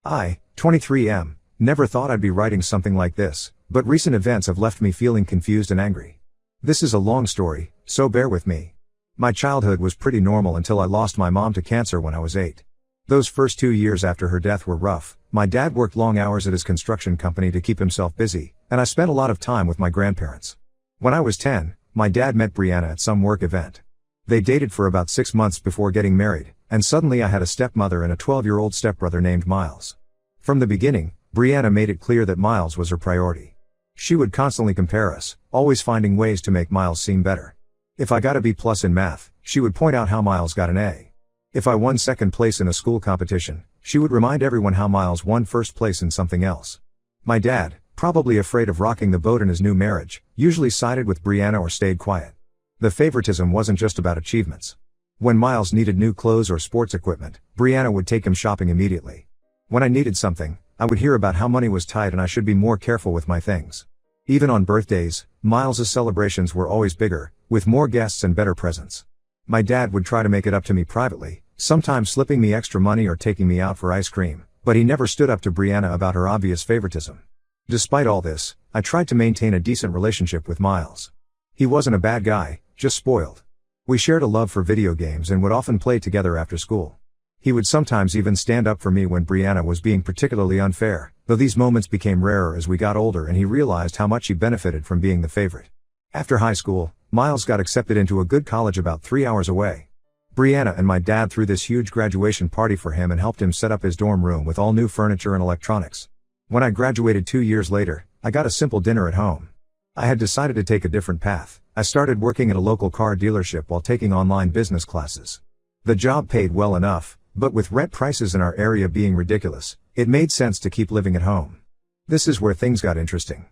I, 23 never thought I'd be writing something like this, but recent events have left me feeling confused and angry. This is a long story, so bear with me. My childhood was pretty normal until I lost my mom to cancer when I was 8. Those first 2 years after her death were rough. My dad worked long hours at his construction company to keep himself busy, and I spent a lot of time with my grandparents. When I was 10, my dad met Brianna at some work event. They dated for about 6 months before getting married, and suddenly I had a stepmother and a 12-year-old stepbrother named Miles. From the beginning, Brianna made it clear that Miles was her priority. She would constantly compare us, always finding ways to make Miles seem better. If I got a B+ in math, she would point out how Miles got an A. If I won second place in a school competition, she would remind everyone how Miles won first place in something else. My dad, probably afraid of rocking the boat in his new marriage, usually sided with Brianna or stayed quiet. The favoritism wasn't just about achievements. When Miles needed new clothes or sports equipment, Brianna would take him shopping immediately. When I needed something, I would hear about how money was tight and I should be more careful with my things. Even on birthdays, Miles's celebrations were always bigger, with more guests and better presents. My dad would try to make it up to me privately, sometimes slipping me extra money or taking me out for ice cream, but he never stood up to Brianna about her obvious favoritism. Despite all this, I tried to maintain a decent relationship with Miles. He wasn't a bad guy, just spoiled. We shared a love for video games and would often play together after school. He would sometimes even stand up for me when Brianna was being particularly unfair, though these moments became rarer as we got older and he realized how much he benefited from being the favorite. After high school, Miles got accepted into a good college about 3 hours away. Brianna and my dad threw this huge graduation party for him and helped him set up his dorm room with all new furniture and electronics. When I graduated 2 years later, I got a simple dinner at home. I had decided to take a different path. I started working at a local car dealership while taking online business classes. The job paid well enough, but with rent prices in our area being ridiculous, it made sense to keep living at home. This is where things got interesting.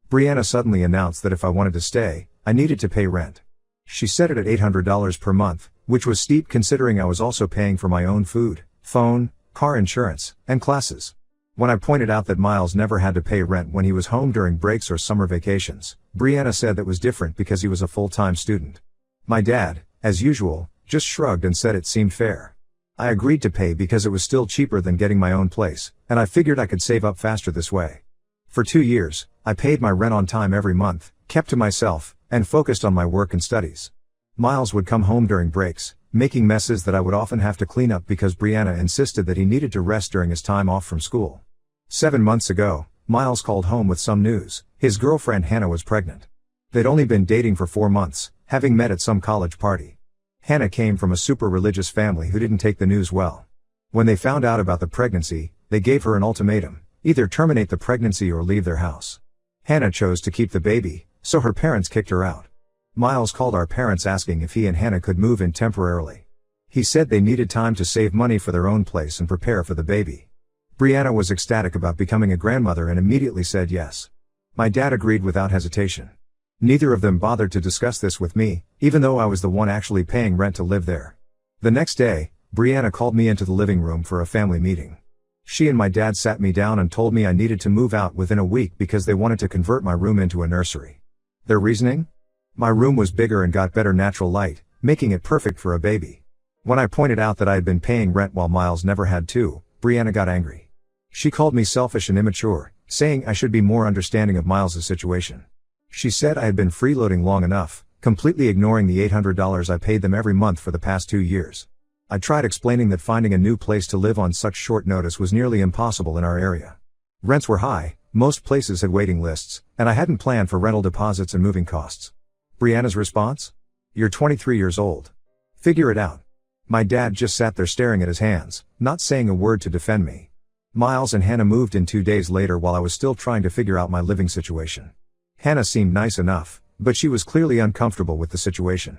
Brianna suddenly announced that if I wanted to stay, I needed to pay rent. She set it at $800 per month, which was steep considering I was also paying for my own food, phone, car insurance, and classes. When I pointed out that Miles never had to pay rent when he was home during breaks or summer vacations, Brianna said that was different because he was a full-time student. My dad, as usual, just shrugged and said it seemed fair. I agreed to pay because it was still cheaper than getting my own place, and I figured I could save up faster this way. For 2 years, I paid my rent on time every month, kept to myself, and focused on my work and studies. Miles would come home during breaks, making messes that I would often have to clean up because Brianna insisted that he needed to rest during his time off from school. 7 months ago, Miles called home with some news. His girlfriend Hannah was pregnant. They'd only been dating for 4 months, having met at some college party. Hannah came from a super religious family who didn't take the news well. When they found out about the pregnancy, they gave her an ultimatum: either terminate the pregnancy or leave their house. Hannah chose to keep the baby, so her parents kicked her out. Miles called our parents asking if he and Hannah could move in temporarily. He said they needed time to save money for their own place and prepare for the baby. Brianna was ecstatic about becoming a grandmother and immediately said yes. My dad agreed without hesitation. Neither of them bothered to discuss this with me, even though I was the one actually paying rent to live there. The next day, Brianna called me into the living room for a family meeting. She and my dad sat me down and told me I needed to move out within a week because they wanted to convert my room into a nursery. Their reasoning? My room was bigger and got better natural light, making it perfect for a baby. When I pointed out that I had been paying rent while Miles never had to, Brianna got angry. She called me selfish and immature, saying I should be more understanding of Miles's situation. She said I had been freeloading long enough, completely ignoring the $800 I paid them every month for the past 2 years. I tried explaining that finding a new place to live on such short notice was nearly impossible in our area. Rents were high, most places had waiting lists, and I hadn't planned for rental deposits and moving costs. Brianna's response? You're 23 years old. Figure it out. My dad just sat there staring at his hands, not saying a word to defend me. Miles and Hannah moved in 2 days later while I was still trying to figure out my living situation. Hannah seemed nice enough, but she was clearly uncomfortable with the situation.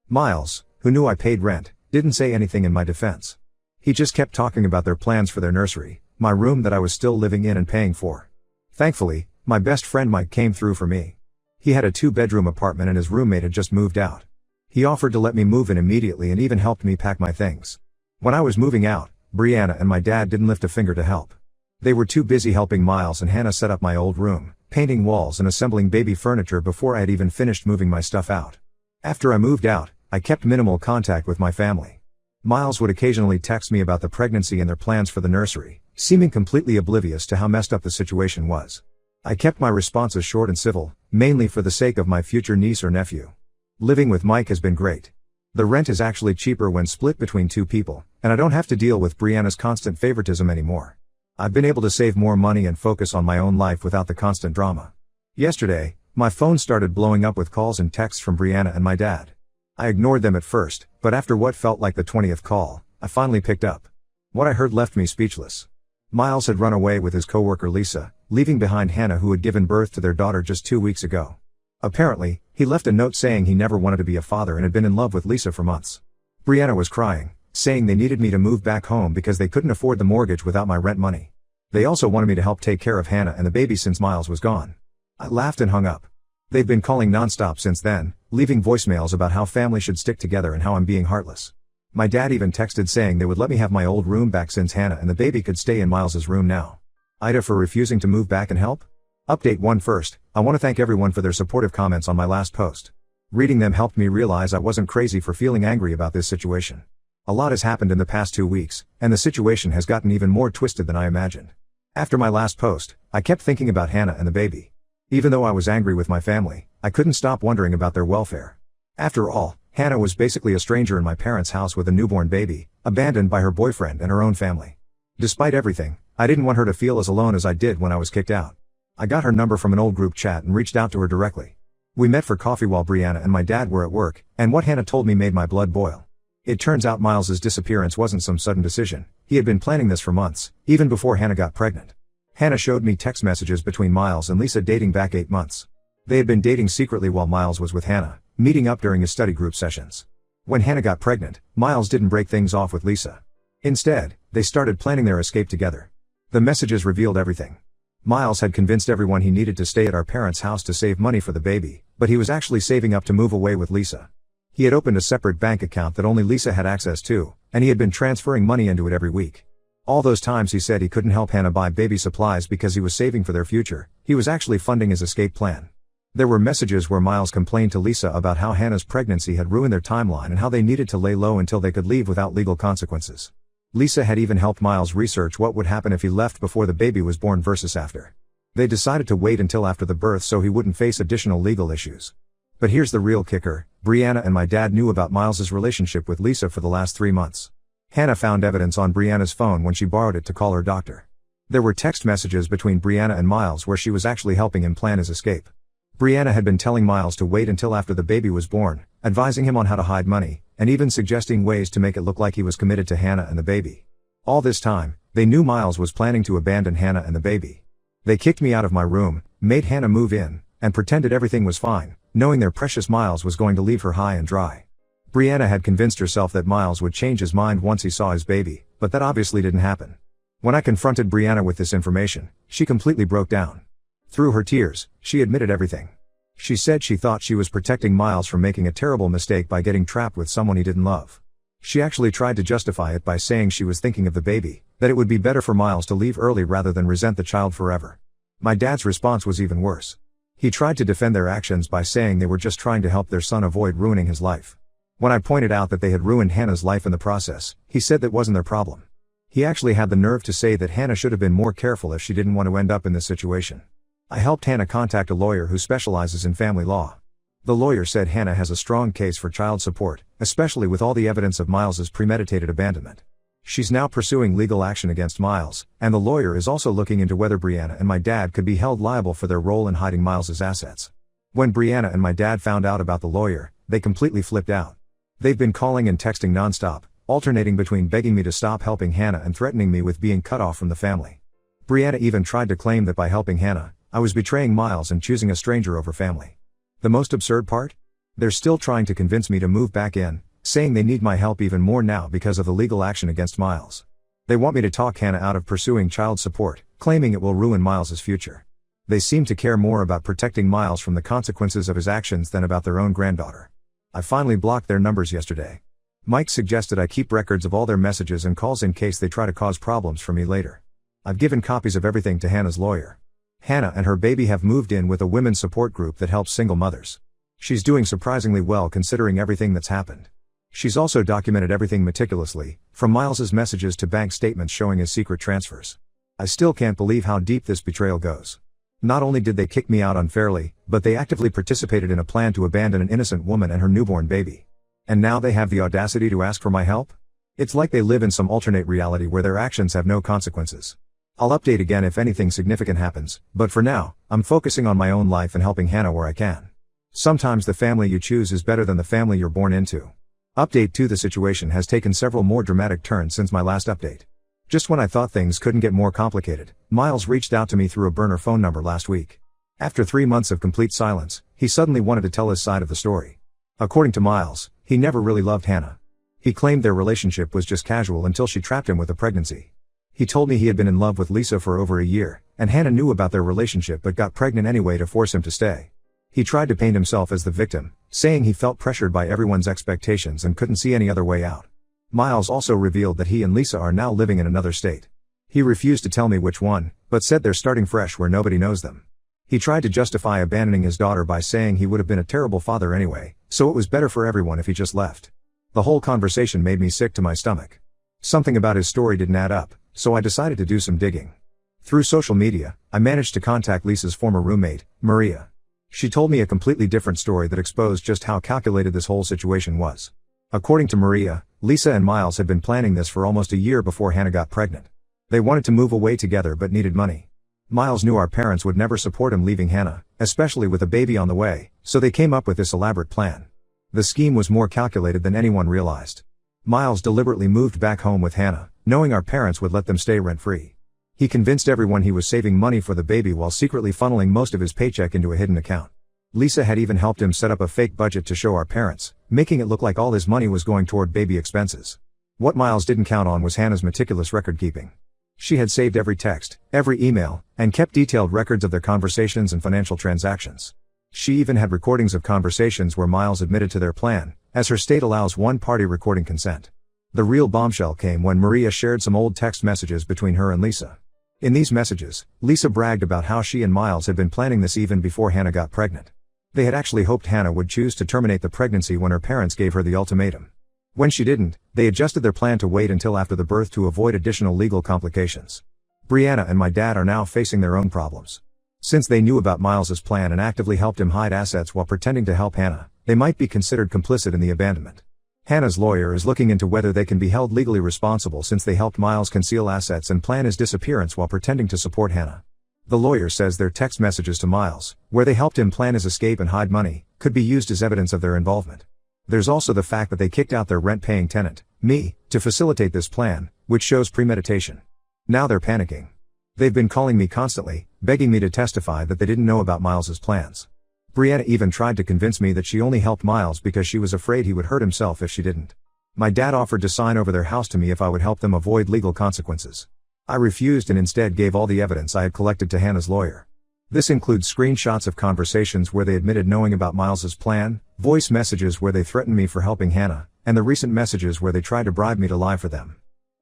Miles, who knew I paid rent, didn't say anything in my defense. He just kept talking about their plans for their nursery, my room that I was still living in and paying for. Thankfully, my best friend Mike came through for me. He had a 2-bedroom apartment and his roommate had just moved out. He offered to let me move in immediately and even helped me pack my things. When I was moving out, Brianna and my dad didn't lift a finger to help. They were too busy helping Miles and Hannah set up my old room, painting walls and assembling baby furniture before I had even finished moving my stuff out. After I moved out, I kept minimal contact with my family. Miles would occasionally text me about the pregnancy and their plans for the nursery, seeming completely oblivious to how messed up the situation was. I kept my responses short and civil, mainly for the sake of my future niece or nephew. Living with Mike has been great. The rent is actually cheaper when split between two people, and I don't have to deal with Brianna's constant favoritism anymore. I've been able to save more money and focus on my own life without the constant drama. Yesterday, my phone started blowing up with calls and texts from Brianna and my dad. I ignored them at first, but after what felt like the 20th call, I finally picked up. What I heard left me speechless. Miles had run away with his coworker Lisa, leaving behind Hannah, who had given birth to their daughter just 2 weeks ago. Apparently, he left a note saying he never wanted to be a father and had been in love with Lisa for months. Brianna was crying, saying they needed me to move back home because they couldn't afford the mortgage without my rent money. They also wanted me to help take care of Hannah and the baby since Miles was gone. I laughed and hung up. They've been calling nonstop since then, leaving voicemails about how family should stick together and how I'm being heartless. My dad even texted saying they would let me have my old room back since Hannah and the baby could stay in Miles's room now. Ida for refusing to move back and help? Update 1 first, I want to thank everyone for their supportive comments on my last post. Reading them helped me realize I wasn't crazy for feeling angry about this situation. A lot has happened in the past 2 weeks, and the situation has gotten even more twisted than I imagined. After my last post, I kept thinking about Hannah and the baby. Even though I was angry with my family, I couldn't stop wondering about their welfare. After all, Hannah was basically a stranger in my parents' house with a newborn baby, abandoned by her boyfriend and her own family. Despite everything, I didn't want her to feel as alone as I did when I was kicked out. I got her number from an old group chat and reached out to her directly. We met for coffee while Brianna and my dad were at work, and what Hannah told me made my blood boil. It turns out Miles's disappearance wasn't some sudden decision. He had been planning this for months, even before Hannah got pregnant. Hannah showed me text messages between Miles and Lisa dating back 8 months. They had been dating secretly while Miles was with Hannah, meeting up during his study group sessions. When Hannah got pregnant, Miles didn't break things off with Lisa. Instead, they started planning their escape together. The messages revealed everything. Miles had convinced everyone he needed to stay at our parents' house to save money for the baby, but he was actually saving up to move away with Lisa. He had opened a separate bank account that only Lisa had access to, and he had been transferring money into it every week. All those times he said he couldn't help Hannah buy baby supplies because he was saving for their future, he was actually funding his escape plan. There were messages where Miles complained to Lisa about how Hannah's pregnancy had ruined their timeline and how they needed to lay low until they could leave without legal consequences. Lisa had even helped Miles research what would happen if he left before the baby was born versus after. They decided to wait until after the birth so he wouldn't face additional legal issues. But here's the real kicker, Brianna and my dad knew about Miles's relationship with Lisa for the last 3 months. Hannah found evidence on Brianna's phone when she borrowed it to call her doctor. There were text messages between Brianna and Miles where she was actually helping him plan his escape. Brianna had been telling Miles to wait until after the baby was born, advising him on how to hide money, and even suggesting ways to make it look like he was committed to Hannah and the baby. All this time, they knew Miles was planning to abandon Hannah and the baby. They kicked me out of my room, made Hannah move in, and pretended everything was fine, knowing their precious Miles was going to leave her high and dry. Brianna had convinced herself that Miles would change his mind once he saw his baby, but that obviously didn't happen. When I confronted Brianna with this information, she completely broke down. Through her tears, she admitted everything. She said she thought she was protecting Miles from making a terrible mistake by getting trapped with someone he didn't love. She actually tried to justify it by saying she was thinking of the baby, that it would be better for Miles to leave early rather than resent the child forever. My dad's response was even worse. He tried to defend their actions by saying they were just trying to help their son avoid ruining his life. When I pointed out that they had ruined Hannah's life in the process, he said that wasn't their problem. He actually had the nerve to say that Hannah should have been more careful if she didn't want to end up in this situation. I helped Hannah contact a lawyer who specializes in family law. The lawyer said Hannah has a strong case for child support, especially with all the evidence of Miles's premeditated abandonment. She's now pursuing legal action against Miles, and the lawyer is also looking into whether Brianna and my dad could be held liable for their role in hiding Miles's assets. When Brianna and my dad found out about the lawyer, they completely flipped out. They've been calling and texting nonstop, alternating between begging me to stop helping Hannah and threatening me with being cut off from the family. Brianna even tried to claim that by helping Hannah, I was betraying Miles and choosing a stranger over family. The most absurd part? They're still trying to convince me to move back in, saying they need my help even more now because of the legal action against Miles. They want me to talk Hannah out of pursuing child support, claiming it will ruin Miles's future. They seem to care more about protecting Miles from the consequences of his actions than about their own granddaughter. I finally blocked their numbers yesterday. Mike suggested I keep records of all their messages and calls in case they try to cause problems for me later. I've given copies of everything to Hannah's lawyer. Hannah and her baby have moved in with a women's support group that helps single mothers. She's doing surprisingly well considering everything that's happened. She's also documented everything meticulously, from Miles's messages to bank statements showing his secret transfers. I still can't believe how deep this betrayal goes. Not only did they kick me out unfairly, but they actively participated in a plan to abandon an innocent woman and her newborn baby. And now they have the audacity to ask for my help? It's like they live in some alternate reality where their actions have no consequences. I'll update again if anything significant happens, but for now, I'm focusing on my own life and helping Hannah where I can. Sometimes the family you choose is better than the family you're born into. Update 2: The situation has taken several more dramatic turns since my last update. Just when I thought things couldn't get more complicated, Miles reached out to me through a burner phone number last week. After 3 months of complete silence, he suddenly wanted to tell his side of the story. According to Miles, he never really loved Hannah. He claimed their relationship was just casual until she trapped him with a pregnancy. He told me he had been in love with Lisa for over a year, and Hannah knew about their relationship but got pregnant anyway to force him to stay. He tried to paint himself as the victim, saying he felt pressured by everyone's expectations and couldn't see any other way out. Miles also revealed that he and Lisa are now living in another state. He refused to tell me which one, but said they're starting fresh where nobody knows them. He tried to justify abandoning his daughter by saying he would have been a terrible father anyway, so it was better for everyone if he just left. The whole conversation made me sick to my stomach. Something about his story didn't add up, so I decided to do some digging. Through social media, I managed to contact Lisa's former roommate, Maria. She told me a completely different story that exposed just how calculated this whole situation was. According to Maria, Lisa and Miles had been planning this for almost a year before Hannah got pregnant. They wanted to move away together but needed money. Miles knew our parents would never support him leaving Hannah, especially with a baby on the way, so they came up with this elaborate plan. The scheme was more calculated than anyone realized. Miles deliberately moved back home with Hannah, knowing our parents would let them stay rent-free. He convinced everyone he was saving money for the baby while secretly funneling most of his paycheck into a hidden account. Lisa had even helped him set up a fake budget to show our parents, making it look like all his money was going toward baby expenses. What Miles didn't count on was Hannah's meticulous record-keeping. She had saved every text, every email, and kept detailed records of their conversations and financial transactions. She even had recordings of conversations where Miles admitted to their plan, as her state allows one-party recording consent. The real bombshell came when Maria shared some old text messages between her and Lisa. In these messages, Lisa bragged about how she and Miles had been planning this even before Hannah got pregnant. They had actually hoped Hannah would choose to terminate the pregnancy when her parents gave her the ultimatum. When she didn't, they adjusted their plan to wait until after the birth to avoid additional legal complications. Brianna and my dad are now facing their own problems. Since they knew about Miles's plan and actively helped him hide assets while pretending to help Hannah, they might be considered complicit in the abandonment. Hannah's lawyer is looking into whether they can be held legally responsible since they helped Miles conceal assets and plan his disappearance while pretending to support Hannah. The lawyer says their text messages to Miles, where they helped him plan his escape and hide money, could be used as evidence of their involvement. There's also the fact that they kicked out their rent-paying tenant, me, to facilitate this plan, which shows premeditation. Now they're panicking. They've been calling me constantly, begging me to testify that they didn't know about Miles's plans. Brianna even tried to convince me that she only helped Miles because she was afraid he would hurt himself if she didn't. My dad offered to sign over their house to me if I would help them avoid legal consequences. I refused and instead gave all the evidence I had collected to Hannah's lawyer. This includes screenshots of conversations where they admitted knowing about Miles's plan, voice messages where they threatened me for helping Hannah, and the recent messages where they tried to bribe me to lie for them.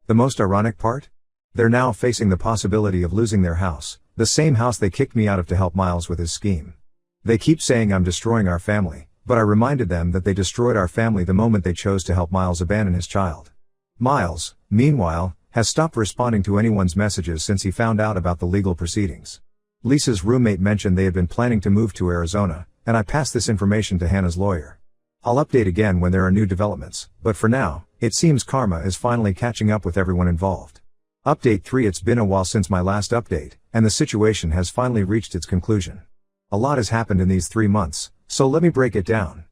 The most ironic part? They're now facing the possibility of losing their house, the same house they kicked me out of to help Miles with his scheme. They keep saying I'm destroying our family, but I reminded them that they destroyed our family the moment they chose to help Miles abandon his child. Miles, meanwhile, has stopped responding to anyone's messages since he found out about the legal proceedings. Lisa's roommate mentioned they had been planning to move to Arizona, and I passed this information to Hannah's lawyer. I'll update again when there are new developments, but for now, it seems karma is finally catching up with everyone involved. Update 3: It's been a while since my last update, and the situation has finally reached its conclusion. A lot has happened in these 3 months, so let me break it down.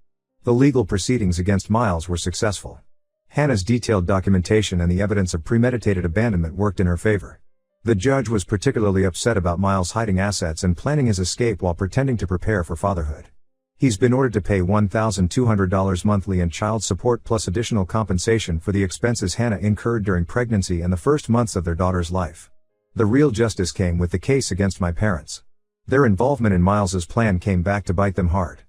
The legal proceedings against Miles were successful. Hannah's detailed documentation and the evidence of premeditated abandonment worked in her favor. The judge was particularly upset about Miles hiding assets and planning his escape while pretending to prepare for fatherhood. He's been ordered to pay $1,200 monthly in child support plus additional compensation for the expenses Hannah incurred during pregnancy and the first months of their daughter's life. The real justice came with the case against my parents. Their involvement in Miles's plan came back to bite them hard.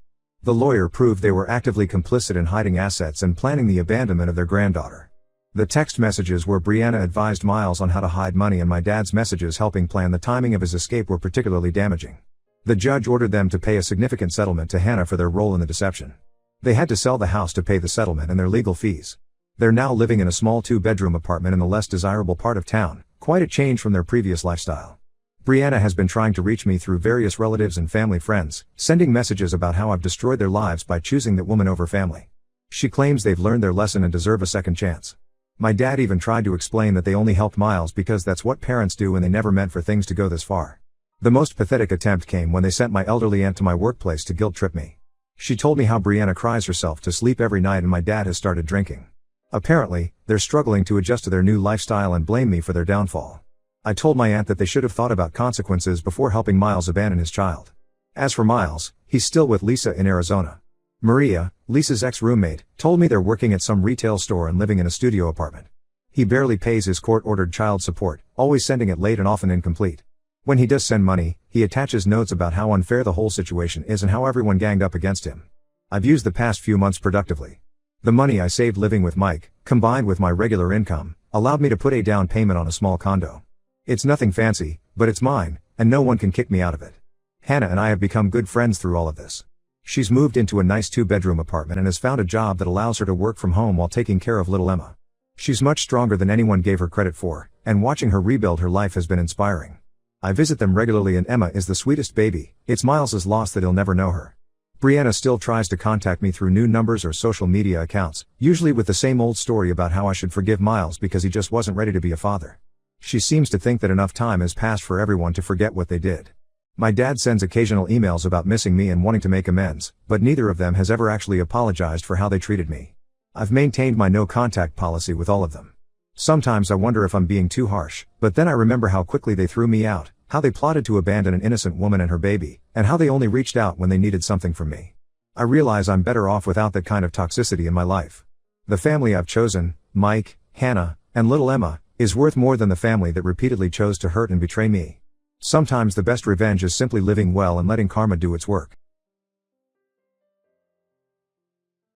The lawyer proved they were actively complicit in hiding assets and planning the abandonment of their granddaughter. The text messages where Brianna advised Miles on how to hide money and my dad's messages helping plan the timing of his escape were particularly damaging. The judge ordered them to pay a significant settlement to Hannah for their role in the deception. They had to sell the house to pay the settlement and their legal fees. They're now living in a small 2-bedroom apartment in the less desirable part of town, Quite a change from their previous lifestyle. Brianna has been trying to reach me through various relatives and family friends, sending messages about how I've destroyed their lives by choosing that woman over family. She claims they've learned their lesson and deserve a second chance. My dad even tried to explain that they only helped Miles because that's what parents do and they never meant for things to go this far. The most pathetic attempt came when they sent my elderly aunt to my workplace to guilt trip me. She told me how Brianna cries herself to sleep every night and my dad has started drinking. Apparently, they're struggling to adjust to their new lifestyle and blame me for their downfall. I told my aunt that they should have thought about consequences before helping Miles abandon his child. As for Miles, he's still with Lisa in Arizona. Maria, Lisa's ex-roommate, told me they're working at some retail store and living in a studio apartment. He barely pays his court-ordered child support, always sending it late and often incomplete. When he does send money, he attaches notes about how unfair the whole situation is and how everyone ganged up against him. I've used the past few months productively. The money I saved living with Mike, combined with my regular income, allowed me to put a down payment on a small condo. It's nothing fancy, but it's mine, and no one can kick me out of it. Hannah and I have become good friends through all of this. She's moved into a nice 2-bedroom apartment and has found a job that allows her to work from home while taking care of little Emma. She's much stronger than anyone gave her credit for, and watching her rebuild her life has been inspiring. I visit them regularly and Emma is the sweetest baby. It's Miles' loss that he'll never know her. Brianna still tries to contact me through new numbers or social media accounts, usually with the same old story about how I should forgive Miles because he just wasn't ready to be a father. She seems to think that enough time has passed for everyone to forget what they did. My dad sends occasional emails about missing me and wanting to make amends, but neither of them has ever actually apologized for how they treated me. I've maintained my no contact policy with all of them. Sometimes I wonder if I'm being too harsh, but then I remember how quickly they threw me out, how they plotted to abandon an innocent woman and her baby, and how they only reached out when they needed something from me. I realize I'm better off without that kind of toxicity in my life. The family I've chosen, Mike, Hannah, and little Emma, is worth more than the family that repeatedly chose to hurt and betray me. Sometimes the best revenge is simply living well and letting karma do its work.